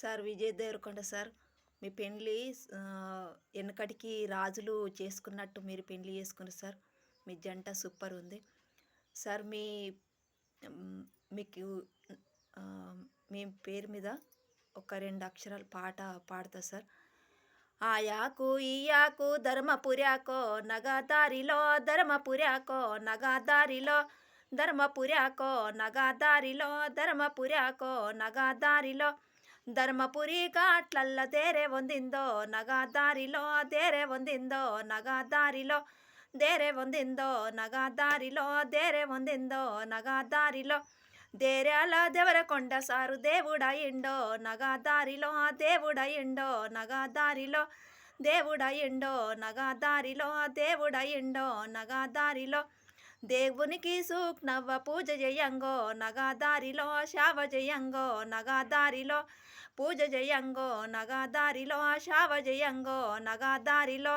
Sir Vijay Deverakonda sir. మీ పెండ్లి ఎనకటికి రాజులు చేసుకున్నట్టు మీరు పెండ్లి చేసుకుర్రు సార్. మీ జంట సూపర్ ఉంది. సార్ మీకు మీ పేరు మీద ఒక 2 అక్షరాలు పాట పాడతా సార్. ఆయాకు ఈయాకు ధర్మపుర్యాకో నగదారిలో ధర్మపుర్యాకో నగదారిలో ధర్మపుర్యాకో నగదారిలో ధర్మపుర్యాకో నగదారిలో ధర్మపురి ఘాట్లల్ల దేరే వందిందో నగదారిలో దేరే వందిందో నగదారిలో దేరే వందిందో నగదారిలో దేరే వందిందో నగదారిలో దేరాల దేవరకొండ సారు దేవుడయిండో నగదారిలో దేవుడయిండో నగదారిలో దేవుడయిండో నగదారిలో దేవుడయిండో నగదారిలో దేవునికి సూక్నవ్వ పూజ చేయంగో నగదారిలో శావ చేయంగో నగదారిలో పూజ చేయంగో నగదారిలో శావ చేయంగో నగదారిలో